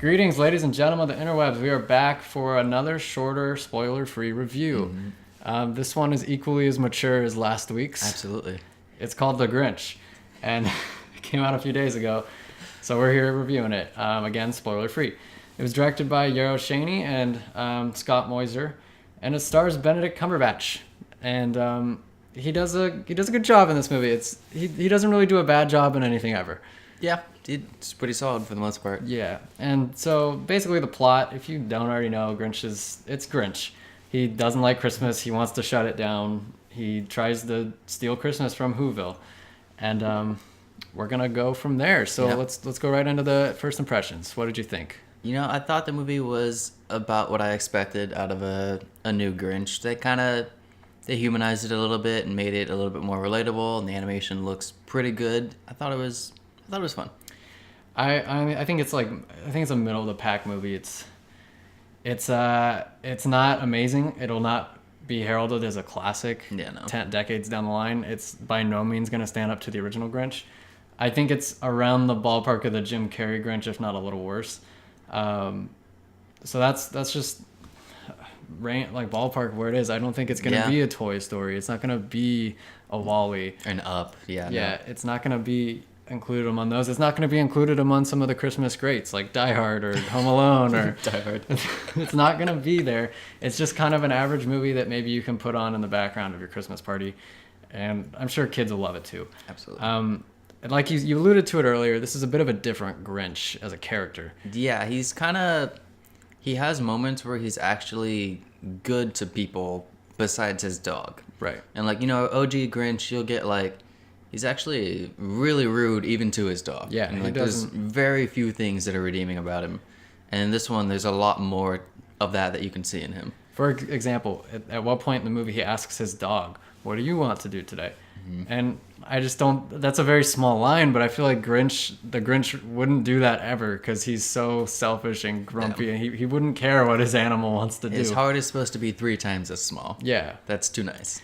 Greetings, ladies and gentlemen of the interwebs. We are back for another shorter, spoiler-free review. This one is equally as mature as last week's. Absolutely. It's called The Grinch, and it came out a few days ago, so we're here reviewing it. Again, spoiler-free. It was directed by Yarrow Shaney and Scott Moiser, and it stars Benedict Cumberbatch. And he does a good job in this movie. He doesn't really do a bad job in anything ever. Yeah, it's pretty solid for the most part. Yeah, and so basically the plot, if you don't already know, it's Grinch. He doesn't like Christmas. He wants to shut it down. He tries to steal Christmas from Whoville, and we're gonna go from there. So let's go right into the first impressions. What did you think? You know, I thought the movie was about what I expected out of a new Grinch. They humanized it a little bit and made it a little bit more relatable, and the animation looks pretty good. I thought it was fun. I think it's a middle of the pack movie. It's not amazing. It'll not be heralded as a classic. Yeah, no. 10 decades down the line. It's by no means going to stand up to the original Grinch. I think it's around the ballpark of the Jim Carrey Grinch, if not a little worse. So that's just ballpark where it is. I don't think it's going to be a Toy Story. It's not going to be a WALL-E. And Up, Yeah, no. It's not going to be included among those. It's not going to be included among some of the Christmas greats like Die Hard or Home Alone or Die Hard. It's not going to be there. It's just kind of an average movie that maybe you can put on in the background of your Christmas party, and I'm sure kids will love it too. Absolutely. Like you alluded to it earlier, this is a bit of a different Grinch as a character. Yeah, he has moments where he's actually good to people besides his dog. Right. And OG Grinch, you'll get he's actually really rude even to his dog. Yeah, and there's very few things that are redeeming about him. And in this one, there's a lot more of that you can see in him. For example, at what point in the movie he asks his dog, "What do you want to do today?" Mm-hmm. And I just don't. That's a very small line, but I feel like the Grinch wouldn't do that ever because he's so selfish and grumpy, and he wouldn't care what his animal wants to do. His heart is supposed to be 3 times as small. Yeah, that's too nice.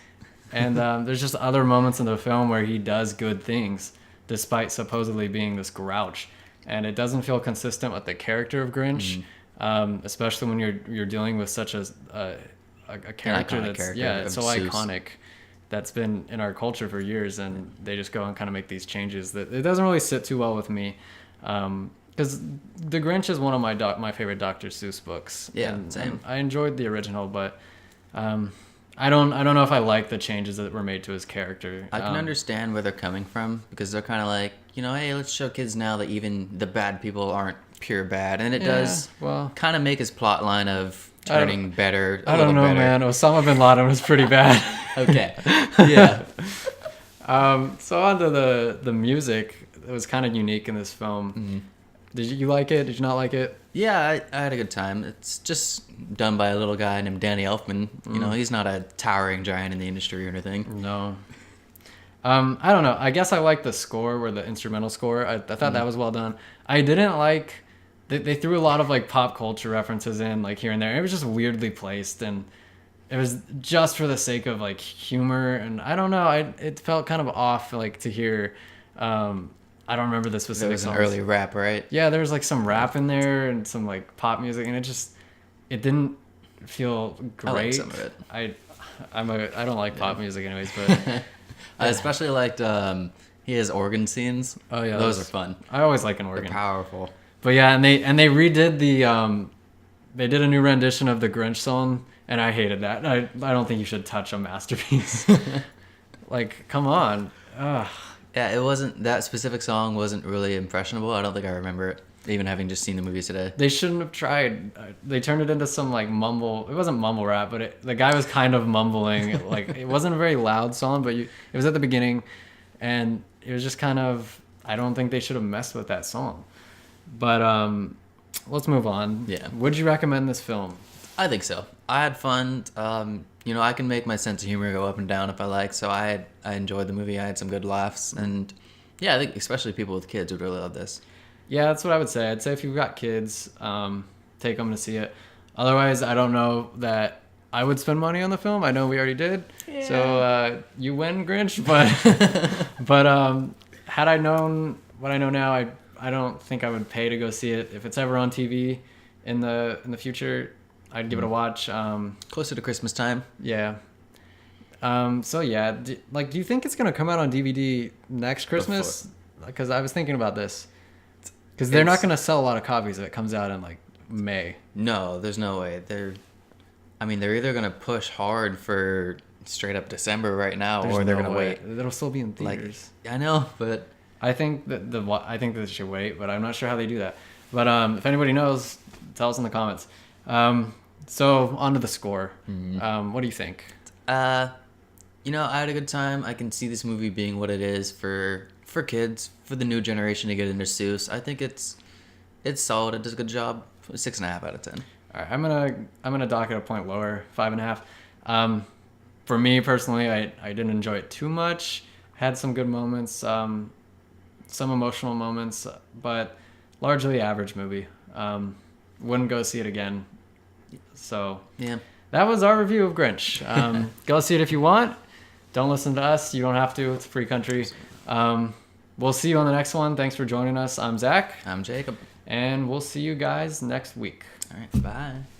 And there's just other moments in the film where he does good things, despite supposedly being this grouch, and it doesn't feel consistent with the character of Grinch, especially when you're dealing with such a character that's so iconic, that's been in our culture for years, and they just go and kind of make these changes that it doesn't really sit too well with me, because The Grinch is one of my favorite Dr. Seuss books. Yeah, and same. I enjoyed the original, but I don't know if I like the changes that were made to his character. I can understand where they're coming from, because they're kind of like, hey, let's show kids now that even the bad people aren't pure bad, and it does kind of make his plot line of turning better. I don't know, man. Osama bin Laden was pretty bad. Okay. Yeah. So on to the music. It was kind of unique in this film. Mm-hmm. Did you like it? Did you not like it? Yeah, I had a good time. It's just done by a little guy named Danny Elfman. He's not a towering giant in the industry or anything. No. I don't know. I guess I liked the score, or the instrumental score. I thought that was well done. I didn't like... They threw a lot of pop culture references in here and there. It was just weirdly placed, and it was just for the sake of humor. And I don't know. It felt kind of off to hear... I don't remember the specific There was an songs. early rap, right? Yeah, there was some rap in there and some pop music, and it didn't feel great. I like some of it. I don't like pop music anyways, but I especially liked he has organ scenes. Oh yeah, those are fun. I always like an organ. They're powerful. But yeah, and they redid they did a new rendition of the Grinch song, and I hated that. I don't think you should touch a masterpiece. Come on. Ugh. Yeah, that specific song wasn't really impressionable. I don't think I remember it, even having just seen the movies today. They shouldn't have tried. They turned it into some mumble. It wasn't mumble rap, but the guy was kind of mumbling. It wasn't a very loud song, but it was at the beginning, and it was just kind of... I don't think they should have messed with that song. But let's move on. Yeah. Would you recommend this film? I think so. I had fun. I can make my sense of humor go up and down if I like. So I enjoyed the movie. I had some good laughs, and yeah, I think especially people with kids would really love this. Yeah, that's what I would say. I'd say if you've got kids, take them to see it. Otherwise, I don't know that I would spend money on the film. I know we already did. Yeah. So you win, Grinch. But had I known what I know now, I don't think I would pay to go see it. If it's ever on TV in the future, I'd give it a watch. Closer to Christmas time. Yeah. So yeah, do you think it's gonna come out on DVD next Christmas? Because I was thinking about this. Because they're not gonna sell a lot of copies if it comes out in like May. No, there's no way. They're either gonna push hard for straight up December right now, or they're gonna wait. It'll still be in theaters. I know, but I think that they should wait, but I'm not sure how they do that. But if anybody knows, tell us in the comments. So on to the score. What do you think? I had a good time. I can see this movie being what it is for kids, for the new generation to get into Seuss. I think it's solid. It does a good job. 6.5 out of 10. All right, I'm gonna dock it a point lower, 5.5. For me personally, I didn't enjoy it too much. Had some good moments, some emotional moments, but largely average movie. Wouldn't go see it again. So yeah, that was our review of Grinch. Go see it if you want. Don't listen to us. You don't have to. It's a free country. We'll see you on the next one. Thanks for joining us. I'm Zach. I'm Jacob. And we'll see you guys next week. All right, bye.